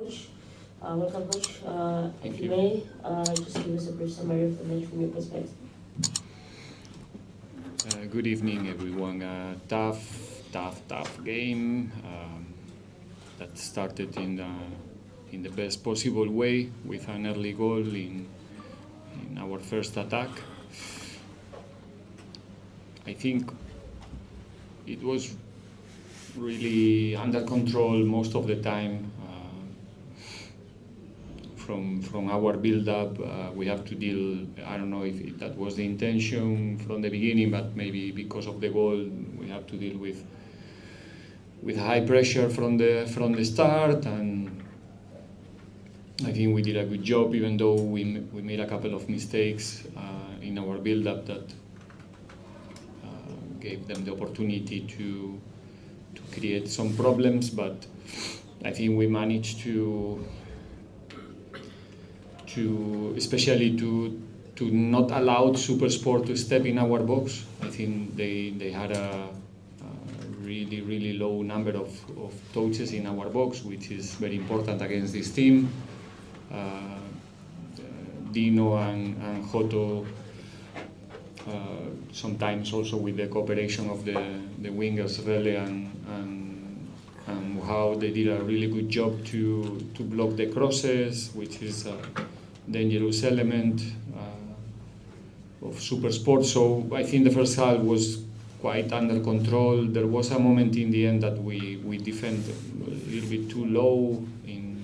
Coach. Welcome, Coach. Thank If you you. may, just give us a brief summary of the match from your perspective. Good evening, everyone. Tough game that started in the best possible way with an early goal in our first attack. I think it was really under control most of the time. From our build-up, we have to deal. I don't know if that was the intention from the beginning, but maybe because of the goal, we have to deal with high pressure from the start. And I think we did a good job, even though we made a couple of mistakes in our build-up that gave them the opportunity to create some problems. But I think we managed to especially to not allow SuperSport to step in our box. I think they had a really low number of touches in our box, which is very important against this team. Dino and Joto, sometimes also with the cooperation of the wingers Rele and how they did a really good job to block the crosses, which is dangerous element of SuperSport. So I think the first half was quite under control. There was a moment in the end that we defended a little bit too low and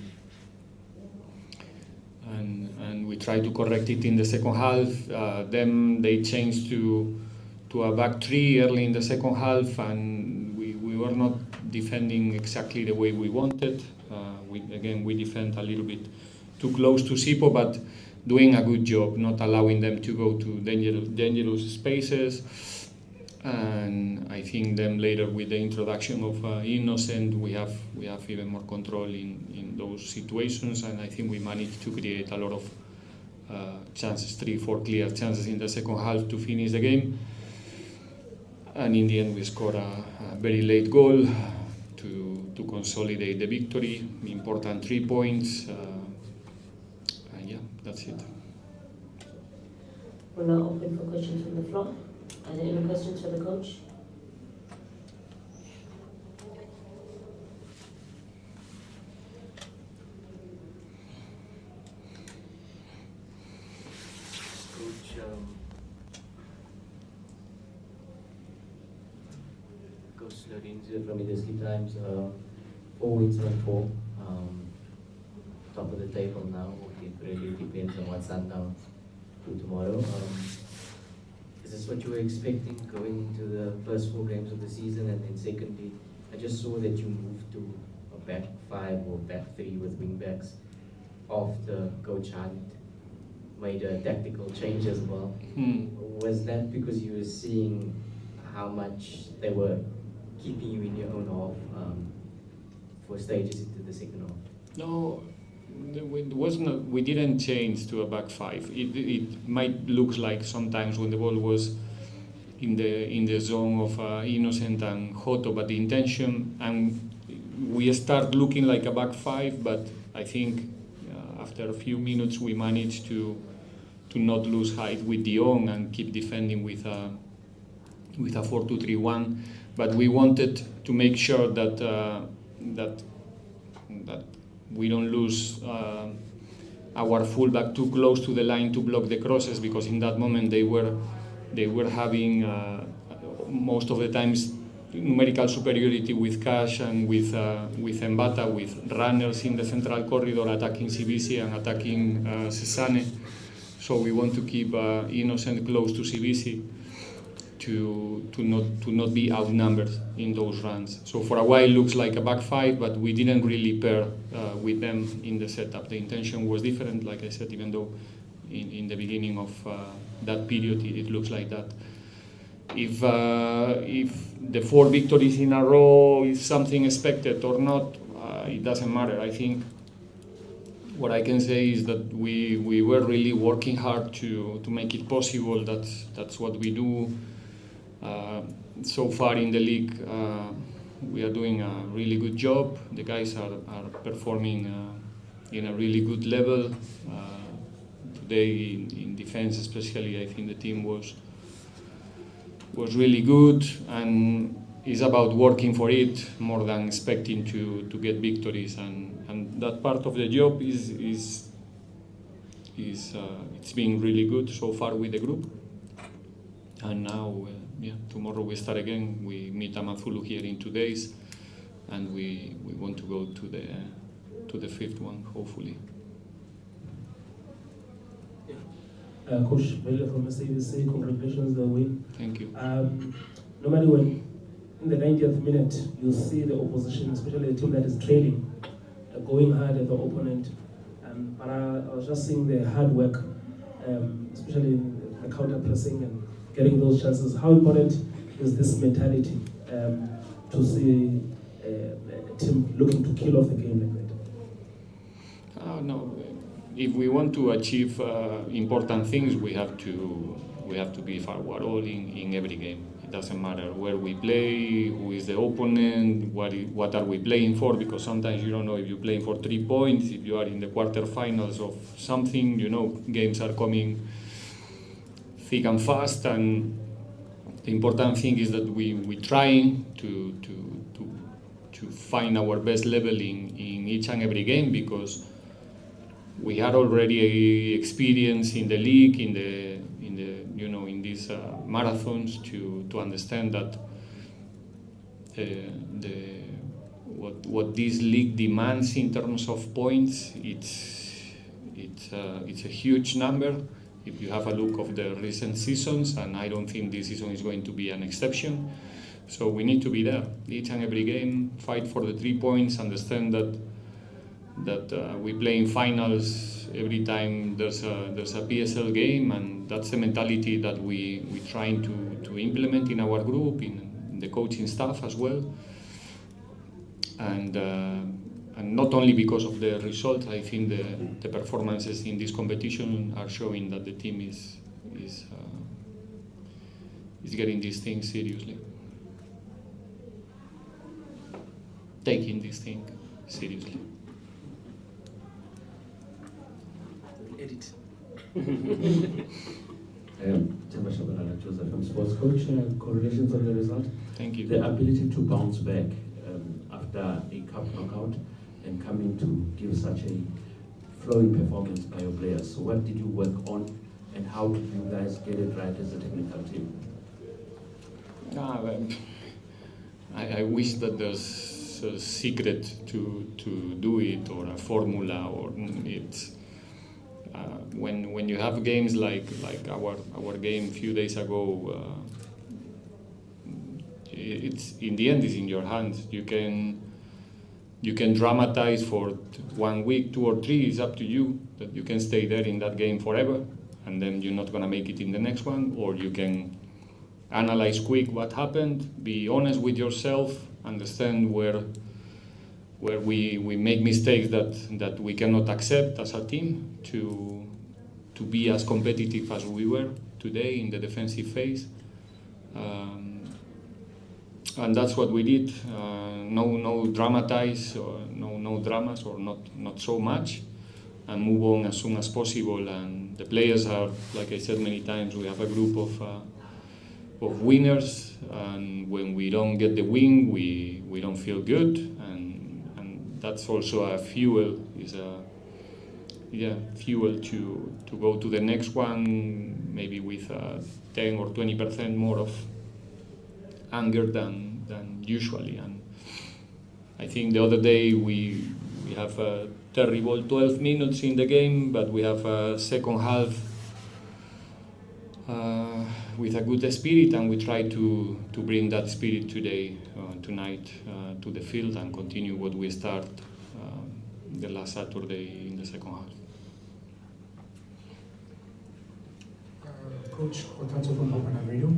we tried to correct it in the second half. Then they changed to a back three early in the second half, and we were not defending exactly the way we wanted. We defend a little bit too close to Sipo, but doing a good job, not allowing them to go to dangerous spaces. And I think then later with the introduction of Innocent, we have even more control in those situations, and I think we managed to create a lot of chances, 3-4 clear chances in the second half to finish the game. And in the end, we scored a very late goal to consolidate the victory. Important 3 points. And yeah, that's it. We're now open for questions from the floor. Are there any questions for the coach? Coach Lorenzo from Industry Times, 4 wins on 4, top of the table now. It really depends on what's done now to tomorrow. Is this what you were expecting going into the first 4 games of the season? And then secondly, I just saw that you moved to a back 5 or back 3 with wing backs after Coach Hunt made a tactical change as well. Was that because you were seeing how much they were keeping you in your own half for stages into the second half? No, it wasn't. We didn't change to a back 5. It might look like sometimes when the ball was in the zone of Innocent and Joto, but the intention, and we start looking like a back 5. But I think after a few minutes we managed to not lose height with Dion and keep defending with a 4-2-3-1. But we wanted to make sure that we don't lose our fullback too close to the line to block the crosses, because in that moment they were having most of the times numerical superiority with Cash and with Mbata, with runners in the central corridor attacking CBC and attacking Cesane. So we want to keep Innocent close to CBC to not be outnumbered in those runs. So for a while it looks like a back 5, but we didn't really pair with them in the setup. The intention was different, like I said, even though in the beginning of that period it looks like that. If the 4 victories in a row is something expected or not, it doesn't matter. I think what I can say is that we were really working hard to make it possible. That's what we do. So far in the league, we are doing a really good job. The guys are performing in a really good level. Today in defense especially, I think the team was really good, and it's about working for it more than expecting to get victories, and that part of the job is it's been really good so far with the group. And now tomorrow we start again. We meet Amazulu here in 2 days, and we want to go to the fifth one, hopefully. Coach Miller from SABC, congratulations on the win. Thank you. Normally when in the 90th minute you see the opposition, especially a team that is trailing, going hard at the opponent, but I was just seeing the hard work, especially in the counter pressing and getting those chances. How important is this mentality to see a team looking to kill off the game like that? No. If we want to achieve important things, we have to be forward all in every game. It doesn't matter where we play, who is the opponent, what are we playing for, because sometimes you don't know if you're playing for 3 points, if you are in the quarterfinals of something, games are coming thick and fast, and the important thing is that we trying to find our best level in each and every game, because we had already experience in the league, in these marathons, to understand that what this league demands in terms of points, it's a huge number. If you have a look of the recent seasons, and I don't think this season is going to be an exception, so we need to be there each and every game, fight for the 3 points, understand that we play in finals every time there's a PSL game, and that's the mentality that we trying to implement in our group, in the coaching staff as well, and not only because of the results. I think the performances in this competition are showing that the team is getting these things seriously, taking this thing seriously. Edit. Joseph from Sports Coach, congratulations on the result. Thank you. The ability to bounce back after a cup knockout and coming to give such a flowing performance by your players. So what did you work on, and how did you guys get it right as a technical team? I wish that there's a secret to do it, or a formula, or it's when you have games like our game a few days ago, it's in the end is in your hands. You can dramatize for 1 week, 2 or 3. It's up to you. That you can stay there in that game forever, and then you're not gonna make it in the next one, or you can analyze quick what happened, be honest with yourself, understand where we make mistakes that we cannot accept as a team, to be as competitive as we were today in the defensive phase. And that's what we did. No dramatize, or no dramas, or not so much, and move on as soon as possible. And the players are, like I said many times, we have a group of winners, and when we don't get the win, we don't feel good, and that's also a fuel. Fuel to go to the next one, maybe with 10 or 20% more of anger than usually. And I think the other day we have a terrible 12 minutes in the game, but we have a second half with a good spirit, and we try to bring that spirit tonight to the field, and continue what we start the last Saturday in the second half. Coach Otato from Riveiro.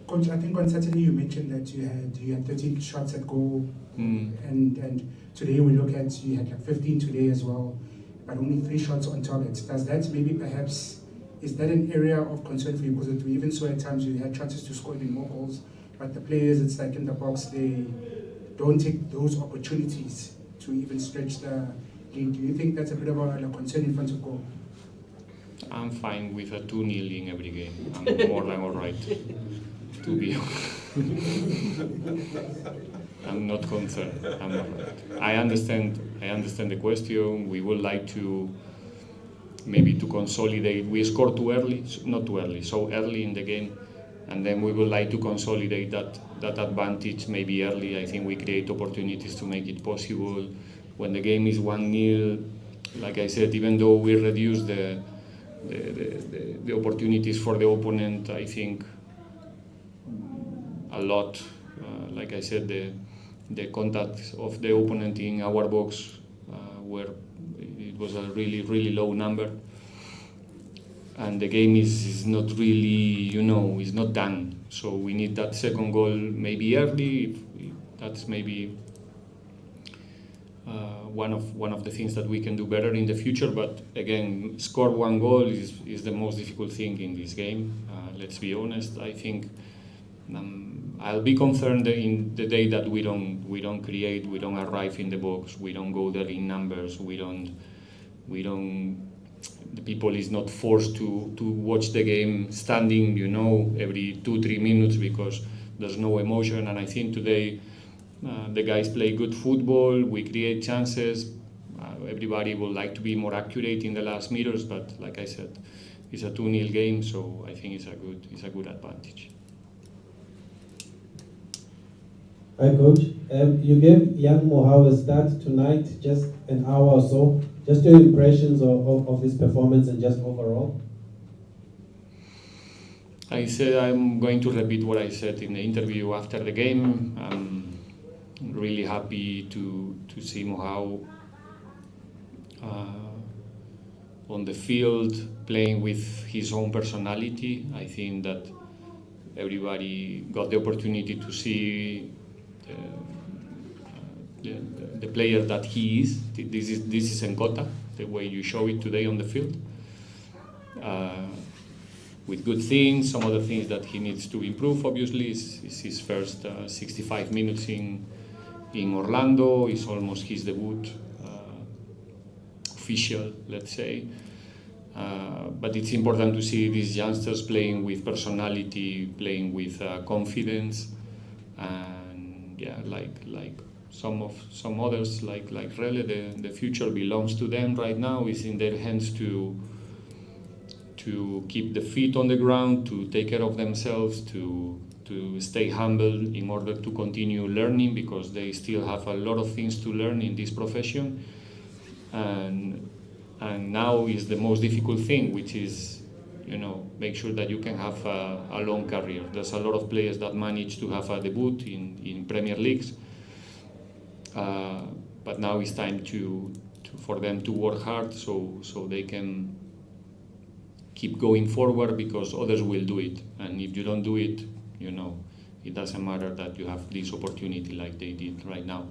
Coach, I think on Saturday you mentioned that you had 13 shots at goal, and today we look at you had like 15 today as well, but only 3 shots on target. Does that maybe perhaps, is that an area of concern for you? Because we even saw at times you had chances to score even more goals, but the players, it's like in the box, they don't take those opportunities to even stretch the Do you think that's a bit of a concern in front of goal? I'm fine with a 2-0 in every game. I'm more than all right, to be honest. I'm not concerned. I'm not right. I understand the question. We would like to maybe to consolidate. We scored too early, not too early, so early in the game, and then we would like to consolidate that advantage maybe early. I think we create opportunities to make it possible. When the game is 1-0, like I said, even though we reduce the opportunities for the opponent, I think a lot. Like I said, the contact of the opponent in our box where it was a really low number, and the game is not really, is not done. So we need that second goal maybe early. That's maybe one of the things that we can do better in the future. But again, score one goal is the most difficult thing in this game. Let's be honest. I think I'll be concerned in the day that we don't create, we don't arrive in the box, we don't go there in numbers, we don't. The people is not forced to watch the game standing, every 2-3 minutes because there's no emotion. And I think today the guys play good football. We create chances. Everybody would like to be more accurate in the last meters, but like I said, it's a 2-0 game, so I think it's a good advantage. Hi, Coach. You gave young Mohau a start tonight, just an hour or so. Just your impressions of his performance and just overall? I said I'm going to repeat what I said in the interview after the game. I'm really happy to see Mohau on the field, playing with his own personality. I think that everybody got the opportunity to see the player that he is. This is Nkota, the way you show it today on the field. With good things, some other things that he needs to improve, obviously, is his first 65 minutes in Orlando. It's almost his debut, official, let's say. But it's important to see these youngsters playing with personality, playing with confidence, and like some others like Rele, the future belongs to them right now. It's in their hands to keep the feet on the ground, to take care of themselves, to stay humble in order to continue learning, because they still have a lot of things to learn in this profession. And now is the most difficult thing, which is, make sure that you can have a long career. There's a lot of players that manage to have a debut in Premier Leagues. But now it's time for them to work hard so they can keep going forward, because others will do it. And if you don't do it, it doesn't matter that you have this opportunity like they did right now.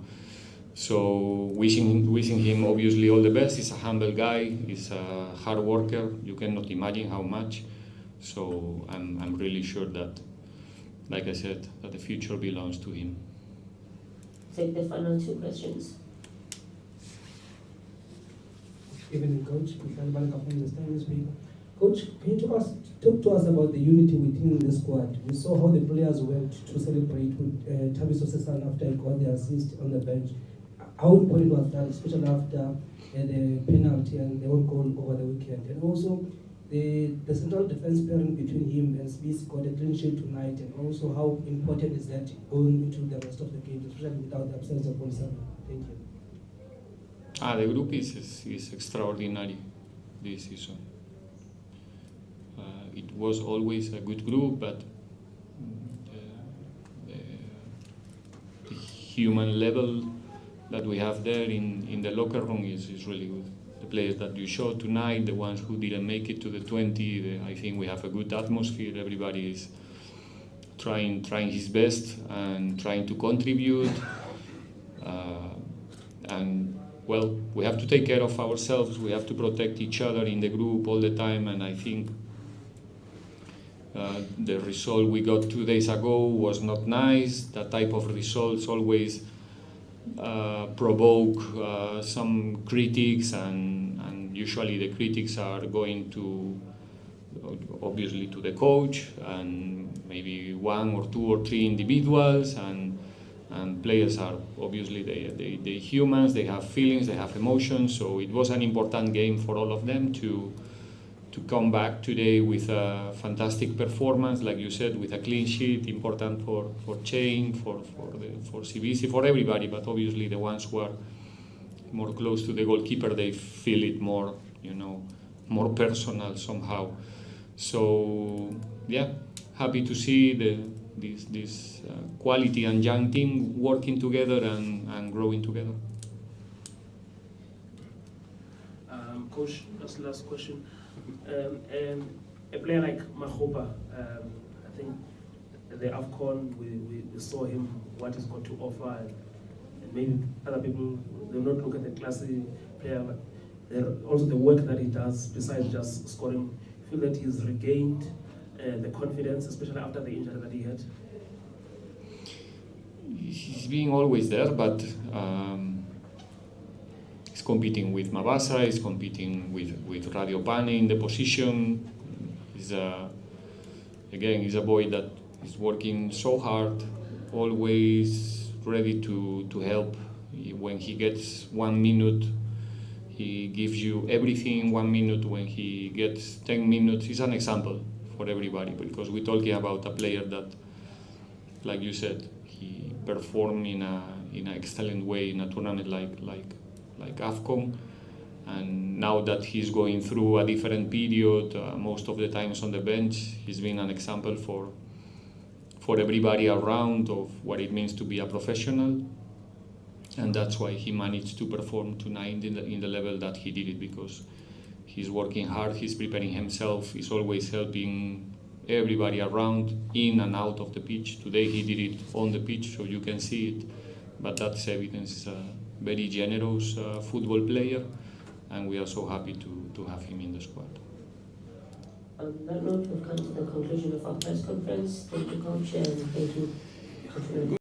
So wishing him obviously all the best. He's a humble guy. He's a hard worker. You cannot imagine how much. So I'm really sure that, like I said, that the future belongs to him. Take the final two questions. Evening, Coach. Michael Balaka from the Star newspaper. Coach, can you talk to us about the unity within the squad? We saw how the players went to celebrate with Tabiso Sesan after he got the assist on the bench. How important was that, especially after the penalty and the own goal over the weekend? And also, the central defense pairing between him and Smith got a clean sheet tonight, and also how important is that going into the rest of the game, especially without the absence of Bolsonaro? Thank you. The group is extraordinary this season. It was always a good group, but the human level that we have there in the locker room is really good. The players that you showed tonight, the ones who didn't make it to the 20, I think we have a good atmosphere. Everybody is trying his best and trying to contribute. And well, we have to take care of ourselves. We have to protect each other in the group all the time. And I think the result we got 2 days ago was not nice. That type of results always provoke some critics, and usually the critics are going to obviously to the coach and maybe one or two or three individuals, and players are obviously they humans, they have feelings, they have emotions, so it was an important game for all of them to come back today with a fantastic performance, like you said, with a clean sheet, important for Chain, for CBC, for everybody, but obviously the ones who are more close to the goalkeeper, they feel it more, more personal somehow. So yeah, happy to see this quality and young team working together and growing together. Coach, that's the last question. A player like Mahopa, I think the AFCON, we saw him, what he's got to offer, and maybe other people, they not look at the classy player, but also the work that he does besides just scoring. Feel that he's regained the confidence, especially after the injury that he had? He's being always there, but he's competing with Mabasa, he's competing with Radio Pane in the position. He's he's a boy that is working so hard, always ready to help. When he gets 1 minute, he gives you everything in 1 minute. When he gets 10 minutes, he's an example for everybody, because we're talking about a player that, like you said, he performed in an excellent way in a tournament like AFCON, and now that he's going through a different period, most of the times on the bench, he's been an example for everybody around of what it means to be a professional, and that's why he managed to perform tonight in the level that he did it, because he's working hard, he's preparing himself, he's always helping everybody around in and out of the pitch. Today he did it on the pitch, so you can see it, but that's evidence. He's a very generous football player, and we are so happy to have him in the squad. On that note, we've come to the conclusion of our press conference. Thank you, Coach, and thank you.